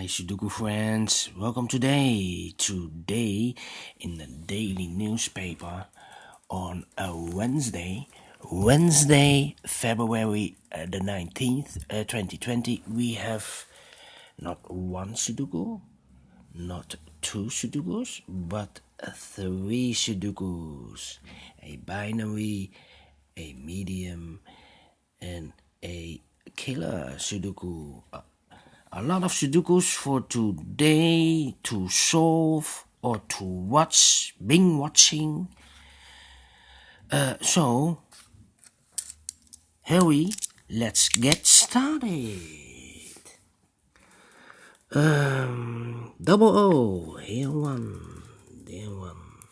Hi Sudoku friends, welcome today in the daily newspaper on a Wednesday, February the 19th, 2020. We have not one Sudoku, not two Sudokus, but three Sudokus. A binary, a medium, and a killer Sudoku. A lot of Sudokus for today to solve or to watch, Binge-watching. So, Harry, let's get started. Double O, here one, there one.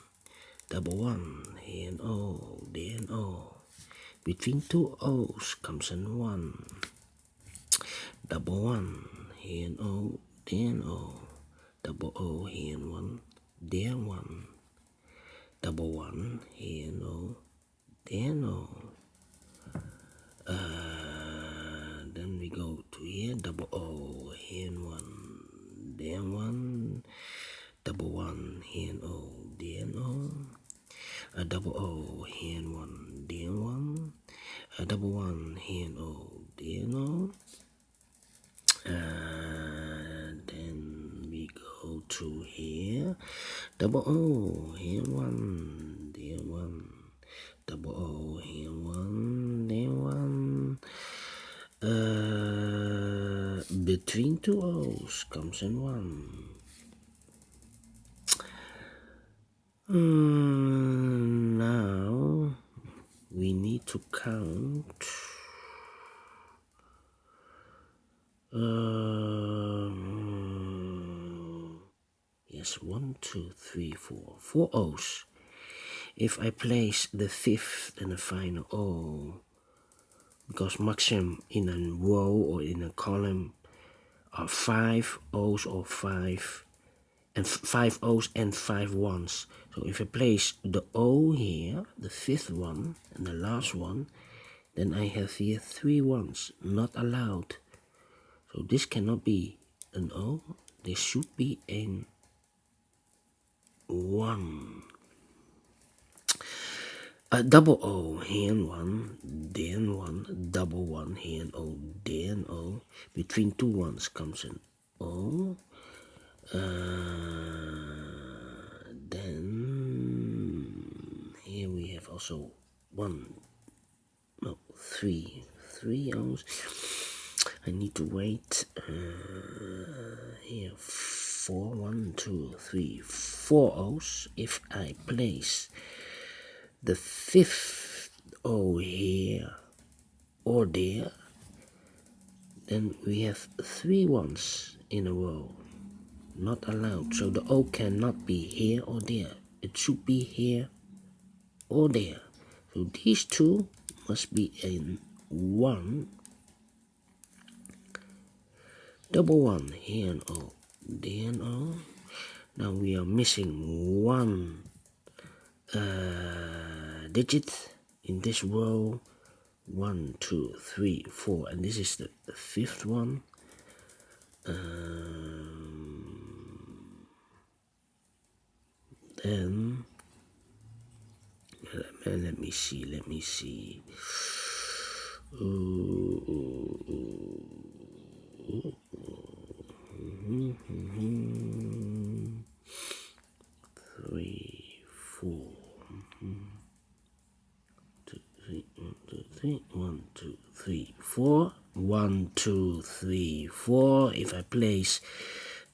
Double one, here an O, there an O. Between two O's comes an one. Double one, here an O, there an O. Double O, here and one, there one. Double one, here and O, there an O. Then we go to here, double O, here and one, there one. Double one, here and O, there and O. Double O, here and one, there one. Double one, here and O, there and O. Then we go to here, double O, here one, there one. Double O, here one, there one. Between two O's comes in one. Now we need to count. Yes, 1, 2, 3, 4. 4 O's. If I place the fifth and the final O, because maximum in a row or in a column are 5 O's or 5 O's and 5 ones. So if I place the O here, the fifth one and the last one, then I have here 3 ones, not allowed. So this cannot be an O, this should be an 1. A double O, here and one, then one, double one, here and O, then O. Between two ones comes an O. Then here we have also 3 O's. I need to wait. Here 4, 1, 2, 3, 4 O's. If I place the fifth O here or there, then we have 3 ones in a row, not allowed. So the O cannot be here or there, it should be here or there. So these two must be in 1. Double one, here and O, there and O. Now we are missing 1 digit in this row. 1, 2, 3, 4, and this is the fifth one. Then let me see. Three, 4. 1, 2, 3, 4. 1, 2, 3, 4. If I place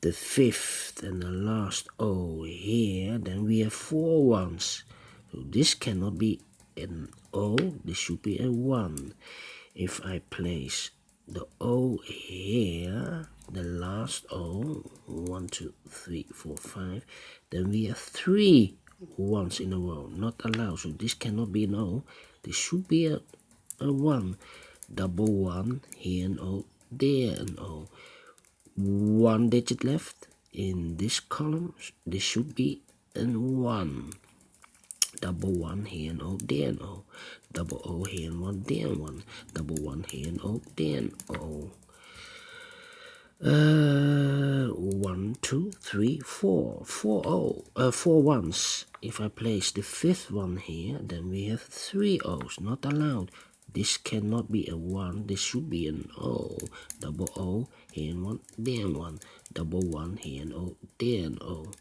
the fifth and the last O here, then we have 4 ones. So this cannot be an O, this should be a 1. If I place the O here, the last O, 1, 2, 3, 4, 5, then we have 3 ones in a row, not allowed. So this cannot be an O, this should be a 1. Double one, here an O, there an O. 1 digit left in this column, this should be an 1. Double one, here and O, there and O. Double O, here and 1, there and 1. Double one, here and O, there and O. 2, 3, 4. 4 ones. If I place the fifth one here, then we have 3 O's. Not allowed. This cannot be a 1. This should be an O. Double O, here and 1, there and 1. Double 1, here and O, there and O.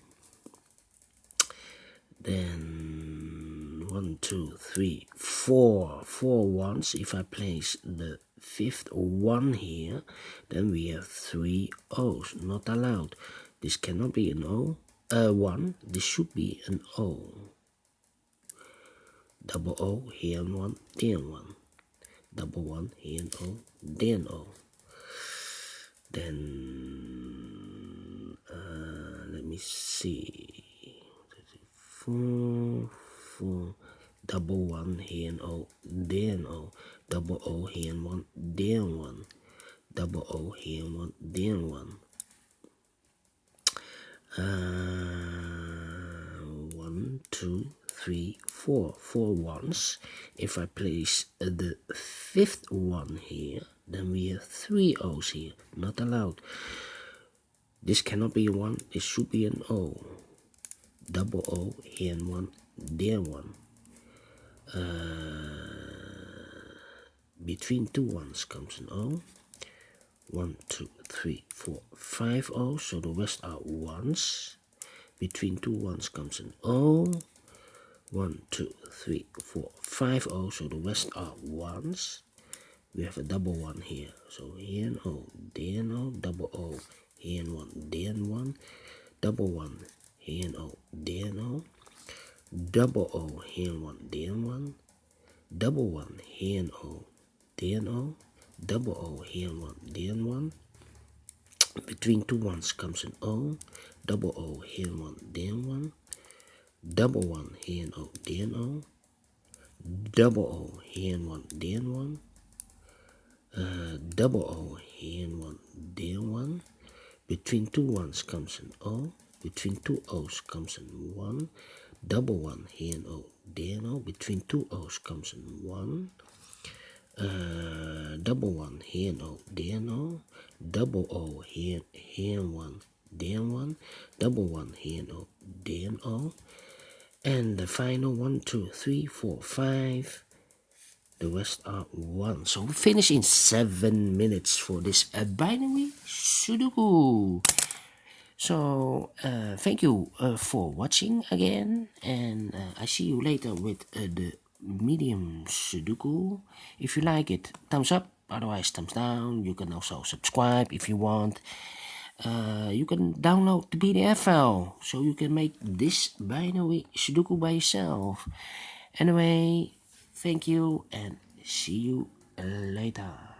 Then 1, 2, 3, 4. 4 ones. If I place the fifth one here, then we have 3 O's. Not allowed. This cannot be an O. 1. This should be an O. Double O, here and 1, there and 1. Double 1, here and O, there and O. Then let me see. 4, 4. Double 1, here and O, there and O. Double O, here and 1, there and 1. Double O, here and 1, there and 1. 1, 2, 3, 4. 4 ones. If I place the fifth one here, then we have 3 O's here. Not allowed. This cannot be a 1. This should be an O. Double O, here and 1, there 1. Between 2 ones comes an O. 1, 2, 3, 4, 5 O's. So the rest are ones. Between 2 ones comes an O. 1, 2, 3, 4, 5 O's. So the rest are ones. We have a double 1 here. So here and O, there and O. Double O, here and 1, there and 1. Double 1, here and O, there and O. Double O, here and 1, there and 1. Double 1, here and O, there and O. Double O, here and 1, there and 1. Between 2 ones comes an O. Double O, here and 1, there and 1. Double 1, here and O, there and O. Double O, here and 1, there and 1. Double O, here and 1, there and 1. Between 2 ones comes an O. Between 2 O's comes an 1. Double 1, here and O, there and O. Between 2 O's comes an 1. Double 1, here and O, there and O. Double O, here and 1, there and 1. Double 1, here and O, there and O. And the final 1, 2, 3, 4, 5. The rest are 1. So we finish in 7 minutes for this binary Sudoku. So thank you for watching again, and I see you later with the medium Sudoku. If you like it, thumbs up, otherwise thumbs down. You can also subscribe if you want. You can download the PDF file so you can make this binary Sudoku by yourself. Anyway, thank you and see you later.